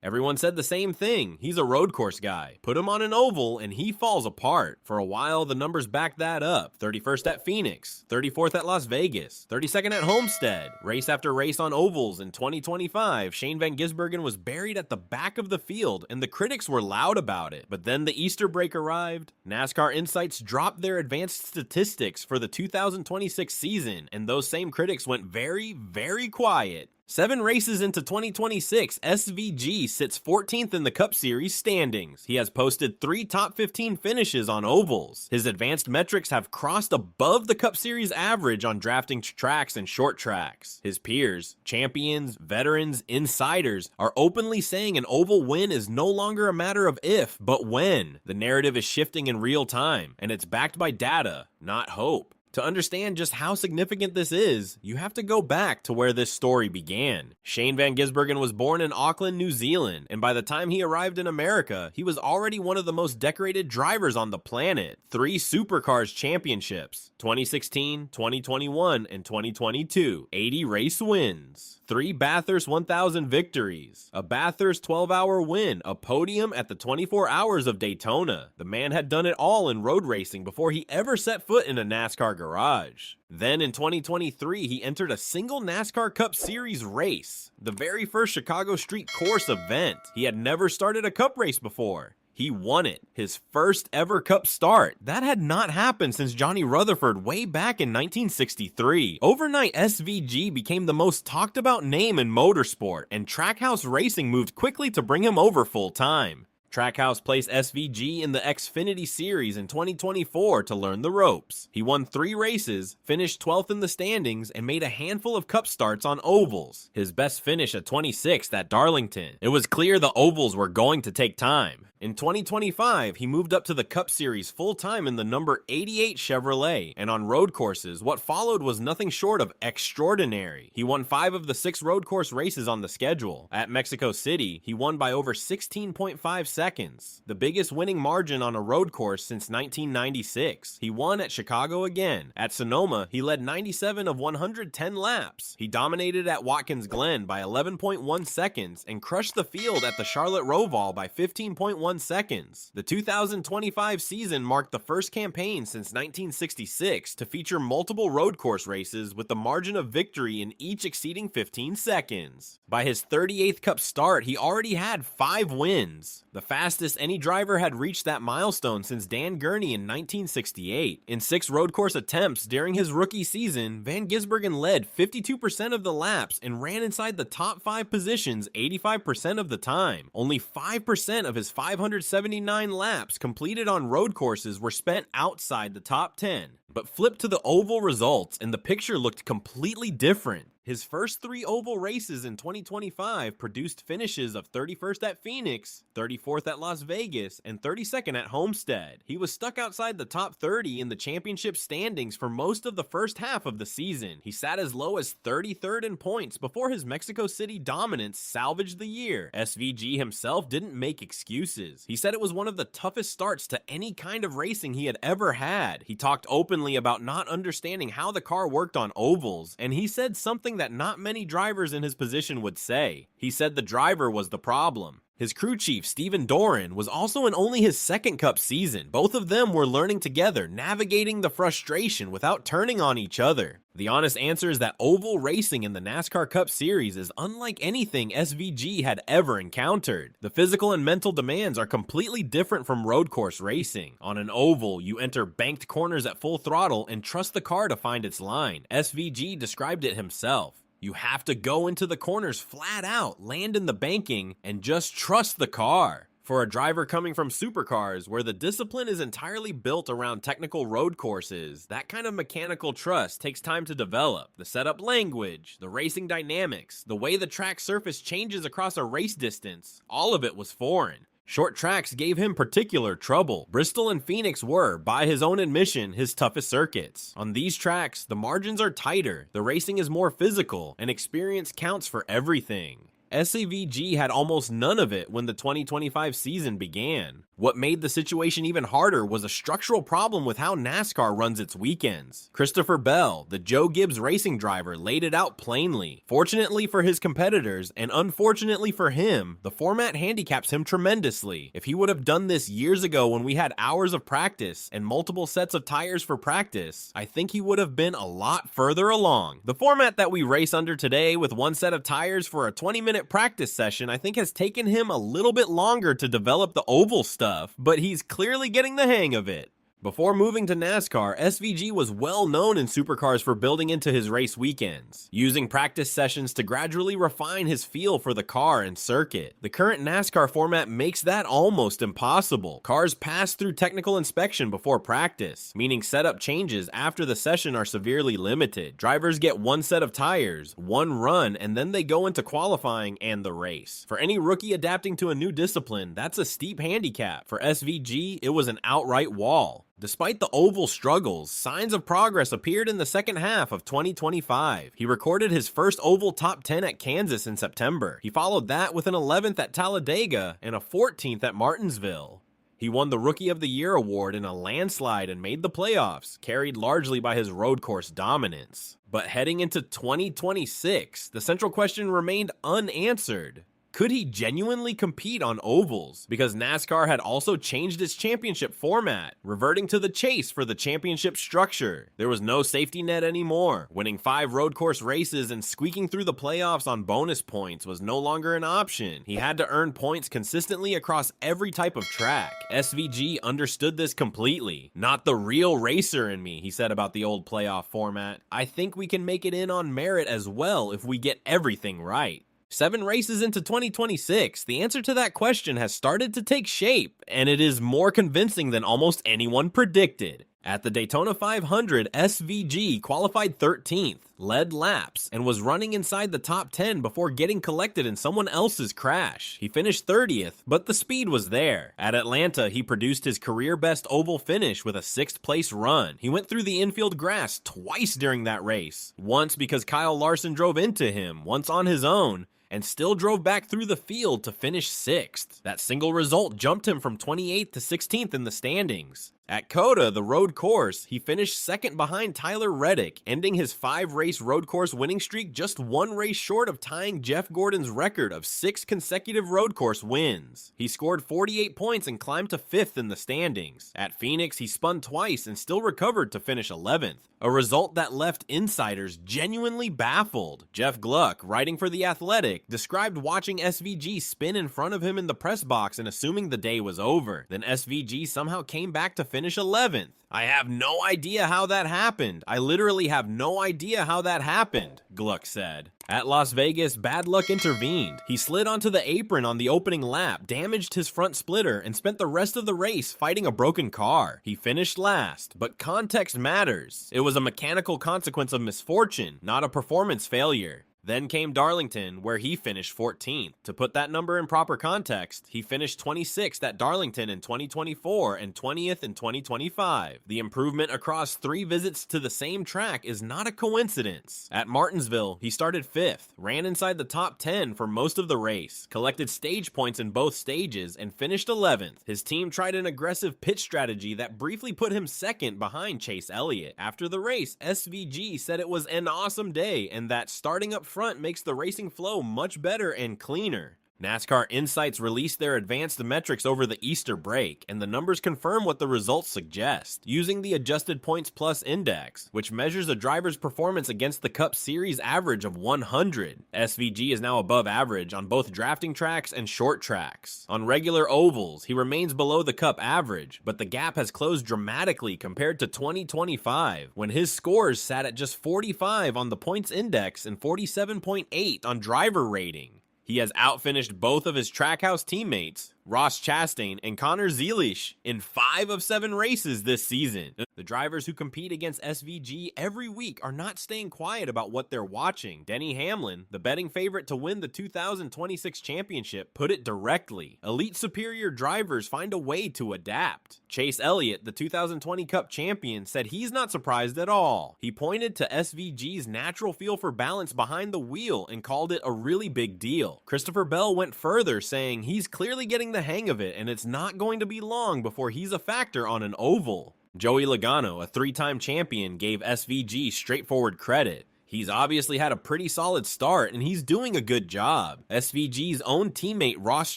Everyone said the same thing. He's a road course guy. Put him on an oval and he falls apart. For a while, the numbers backed that up. 31st at Phoenix, 34th at Las Vegas, 32nd at Homestead. Race after race on ovals in 2025, Shane Van Gisbergen was buried at the back of the field and the critics were loud about it. But then the Easter break arrived. NASCAR Insights dropped their advanced statistics for the 2026 season and those same critics went very, very quiet. 7 races into 2026, SVG sits 14th in the Cup Series standings. He has posted 3 top 15 finishes on ovals. His advanced metrics have crossed above the Cup Series average on drafting tracks and short tracks. His peers, champions, veterans, insiders, are openly saying an oval win is no longer a matter of if, but when. The narrative is shifting in real time, and it's backed by data, not hope. To understand just how significant this is, you have to go back to where this story began. Shane Van Gisbergen was born in Auckland, New Zealand, and by the time he arrived in America, he was already one of the most decorated drivers on the planet. 3 Supercars championships, 2016, 2021, and 2022, 80 race wins, 3 Bathurst 1000 victories, a Bathurst 12-hour win, a podium at the 24 Hours of Daytona. The man had done it all in road racing before he ever set foot in a NASCAR garage. Then in 2023, he entered a single NASCAR Cup Series race, the very first Chicago Street Course event. He had never started a Cup race before. He won it, his first ever Cup start. That had not happened since Johnny Rutherford way back in 1963. Overnight, SVG became the most talked about name in motorsport, and Trackhouse Racing moved quickly to bring him over full time. Trackhouse placed SVG in the Xfinity Series in 2024 to learn the ropes. He won 3 races, finished 12th in the standings, and made a handful of Cup starts on ovals. His best finish at 26th at Darlington. It was clear the ovals were going to take time. In 2025, he moved up to the Cup Series full-time in the number 88 Chevrolet, and on road courses, what followed was nothing short of extraordinary. He won 5 of the 6 road course races on the schedule. At Mexico City, he won by over 16.5 seconds, the biggest winning margin on a road course since 1996. He won at Chicago again. At Sonoma, he led 97 of 110 laps. He dominated at Watkins Glen by 11.1 seconds and crushed the field at the Charlotte Roval by 15.1 seconds. The 2025 season marked the first campaign since 1966 to feature multiple road course races with the margin of victory in each exceeding 15 seconds. By his 38th Cup start, he already had 5 wins, the fastest any driver had reached that milestone since Dan Gurney in 1968. In 6 road course attempts during his rookie season, Van Gisbergen led 52% of the laps and ran inside the top 5 positions 85% of the time. Only 5% of his 579 laps completed on road courses were spent outside the top 10. But flip to the oval results and the picture looked completely different. His first 3 oval races in 2025 produced finishes of 31st at Phoenix, 34th at Las Vegas, and 32nd at Homestead. He was stuck outside the top 30 in the championship standings for most of the first half of the season. He sat as low as 33rd in points before his Mexico City dominance salvaged the year. SVG himself didn't make excuses. He said it was one of the toughest starts to any kind of racing he had ever had. He talked openly about not understanding how the car worked on ovals, and he said something that not many drivers in his position would say. He said the driver was the problem. His crew chief, Steven Doran, was also in only his 2nd Cup season. Both of them were learning together, navigating the frustration without turning on each other. The honest answer is that oval racing in the NASCAR Cup Series is unlike anything SVG had ever encountered. The physical and mental demands are completely different from road course racing. On an oval, you enter banked corners at full throttle and trust the car to find its line. SVG described it himself. You have to go into the corners flat out, land in the banking, and just trust the car. For a driver coming from supercars, where the discipline is entirely built around technical road courses, that kind of mechanical trust takes time to develop. The setup language, the racing dynamics, the way the track surface changes across a race distance, all of it was foreign. Short tracks gave him particular trouble. Bristol and Phoenix were, by his own admission, his toughest circuits. On these tracks, the margins are tighter, the racing is more physical, and experience counts for everything. SAVG had almost none of it when the 2025 season began. What made the situation even harder was a structural problem with how NASCAR runs its weekends. Christopher Bell, the Joe Gibbs racing driver, laid it out plainly. Fortunately for his competitors, and unfortunately for him, the format handicaps him tremendously. If he would have done this years ago when we had hours of practice and multiple sets of tires for practice, I think he would have been a lot further along. The format that we race under today with one set of tires for a 20-minute practice session I think has taken him a little bit longer to develop the oval stuff, but he's clearly getting the hang of it. Before moving to NASCAR, SVG was well known in supercars for building into his race weekends, using practice sessions to gradually refine his feel for the car and circuit. The current NASCAR format makes that almost impossible. Cars pass through technical inspection before practice, meaning setup changes after the session are severely limited. Drivers get one set of tires, one run, and then they go into qualifying and the race. For any rookie adapting to a new discipline, that's a steep handicap. For SVG, it was an outright wall. Despite the oval struggles, signs of progress appeared in the second half of 2025. He recorded his first oval top 10 at Kansas in September. He followed that with an 11th at Talladega and a 14th at Martinsville. He won the Rookie of the Year award in a landslide and made the playoffs, carried largely by his road course dominance. But heading into 2026, the central question remained unanswered. Could he genuinely compete on ovals? Because NASCAR had also changed its championship format, reverting to the chase for the championship structure. There was no safety net anymore. Winning 5 road course races and squeaking through the playoffs on bonus points was no longer an option. He had to earn points consistently across every type of track. SVG understood this completely. "Not the real racer in me," he said about the old playoff format. "I think we can make it in on merit as well if we get everything right." 7 races into 2026, the answer to that question has started to take shape, and it is more convincing than almost anyone predicted. At the Daytona 500, SVG qualified 13th, led laps, and was running inside the top 10 before getting collected in someone else's crash. He finished 30th, but the speed was there. At Atlanta, he produced his career-best oval finish with a 6th-place run. He went through the infield grass twice during that race, once because Kyle Larson drove into him, once on his own, and still drove back through the field to finish 6th. That single result jumped him from 28th to 16th in the standings. At COTA, the road course, he finished 2nd behind Tyler Reddick, ending his 5-race road course winning streak just 1 race short of tying Jeff Gordon's record of 6 consecutive road course wins. He scored 48 points and climbed to 5th in the standings. At Phoenix, he spun twice and still recovered to finish 11th, a result that left insiders genuinely baffled. Jeff Gluck, writing for The Athletic, described watching SVG spin in front of him in the press box and assuming the day was over. Then SVG somehow came back to finish 11th. "I have no idea how that happened. I literally have no idea how that happened," Gluck said. At Las Vegas, bad luck intervened. He slid onto the apron on the opening lap, damaged his front splitter, and spent the rest of the race fighting a broken car. He finished last, but context matters. It was a mechanical consequence of misfortune, not a performance failure. Then came Darlington, where he finished 14th. To put that number in proper context, he finished 26th at Darlington in 2024 and 20th in 2025. The improvement across 3 visits to the same track is not a coincidence. At Martinsville, he started 5th, ran inside the top 10 for most of the race, collected stage points in both stages, and finished 11th. His team tried an aggressive pit strategy that briefly put him 2nd behind Chase Elliott. After the race, SVG said it was an awesome day and that starting up front makes the racing flow much better and cleaner. NASCAR Insights released their advanced metrics over the Easter break, and the numbers confirm what the results suggest. Using the Adjusted Points Plus Index, which measures a driver's performance against the Cup Series average of 100, SVG is now above average on both drafting tracks and short tracks. On regular ovals, he remains below the Cup average, but the gap has closed dramatically compared to 2025, when his scores sat at just 45 on the points index and 47.8 on driver rating. He has outfinished both of his Trackhouse teammates, Ross Chastain and Connor Zeilish, in 5 of 7 races this season. The drivers who compete against SVG every week are not staying quiet about what they're watching. Denny Hamlin, the betting favorite to win the 2026 championship, put it directly. Elite superior drivers find a way to adapt. Chase Elliott, the 2020 Cup champion, said he's not surprised at all. He pointed to SVG's natural feel for balance behind the wheel and called it a really big deal. Christopher Bell went further, saying he's clearly getting the hang of it and it's not going to be long before he's a factor on an oval. Joey Logano, a three-time champion, gave SVG straightforward credit. He's obviously had a pretty solid start and he's doing a good job. SVG's own teammate Ross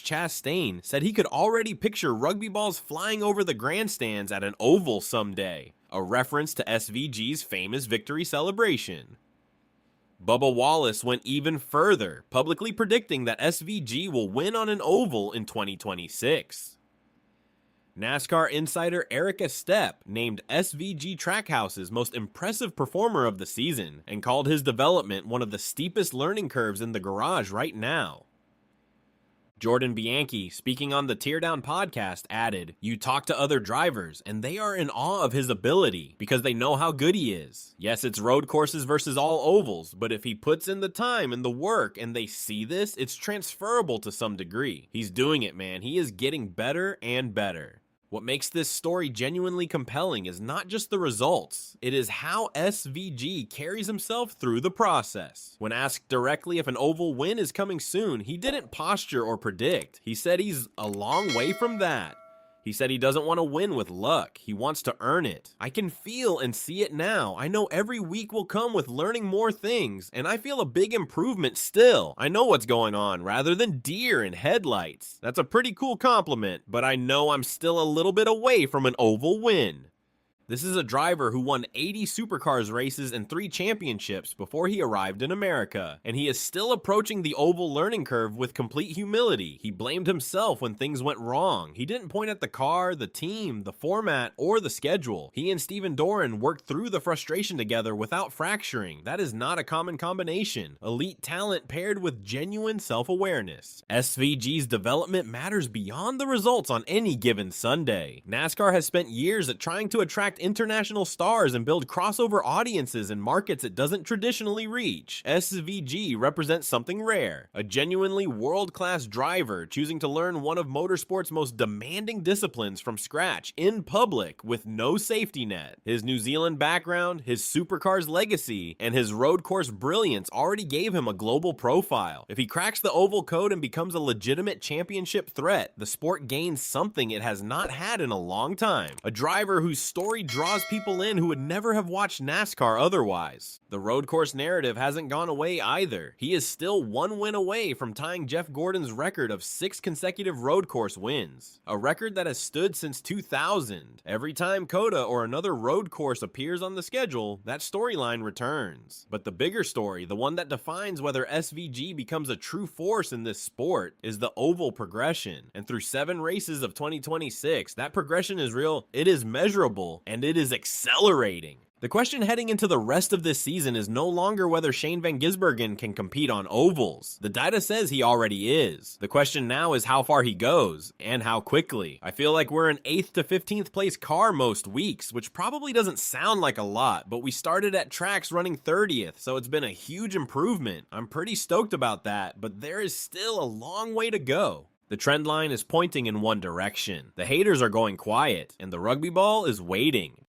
Chastain said he could already picture rugby balls flying over the grandstands at an oval someday, a reference to SVG's famous victory celebration. Bubba Wallace went even further, publicly predicting that SVG will win on an oval in 2026. NASCAR insider Eric Estep named SVG Trackhouse's most impressive performer of the season and called his development one of the steepest learning curves in the garage right now. Jordan Bianchi, speaking on the Teardown podcast, added, "You talk to other drivers and they are in awe of his ability because they know how good he is. Yes, it's road courses versus all ovals, but if he puts in the time and the work and they see this, it's transferable to some degree. He's doing it, man. He is getting better and better." What makes this story genuinely compelling is not just the results, it is how SVG carries himself through the process. When asked directly if an oval win is coming soon, he didn't posture or predict. He said he's a long way from that. He said he doesn't want to win with luck. He wants to earn it. "I can feel and see it now. I know every week will come with learning more things, and I feel a big improvement still. I know what's going on rather than deer in headlights. That's a pretty cool compliment, but I know I'm still a little bit away from an oval win." This is a driver who won 80 supercars races and 3 championships before he arrived in America, and he is still approaching the oval learning curve with complete humility. He blamed himself when things went wrong. He didn't point at the car, the team, the format, or the schedule. He and Steven Doran worked through the frustration together without fracturing. That is not a common combination. Elite talent paired with genuine self-awareness. SVG's development matters beyond the results on any given Sunday. NASCAR has spent years at trying to attract international stars and build crossover audiences in markets it doesn't traditionally reach. SVG represents something rare, a genuinely world-class driver choosing to learn one of motorsport's most demanding disciplines from scratch in public with no safety net. His New Zealand background, his supercars legacy, and his road course brilliance already gave him a global profile. If he cracks the oval code and becomes a legitimate championship threat, the sport gains something it has not had in a long time. A driver whose story draws people in who would never have watched NASCAR otherwise. The road course narrative hasn't gone away either. He is still one win away from tying Jeff Gordon's record of 6 consecutive road course wins, a record that has stood since 2000. Every time COTA or another road course appears on the schedule, that storyline returns. But the bigger story, the one that defines whether SVG becomes a true force in this sport, is the oval progression. And through 7 races of 2026, that progression is real, it is measurable, and it is accelerating. The question heading into the rest of this season is no longer whether Shane Van Gisbergen can compete on ovals. The data says he already is. The question now is how far he goes, and how quickly. I feel like we're an 8th to 15th place car most weeks, which probably doesn't sound like a lot, but we started at tracks running 30th, so it's been a huge improvement. I'm pretty stoked about that, but there is still a long way to go. The trend line is pointing in one direction. The haters are going quiet, and the rugby ball is waiting.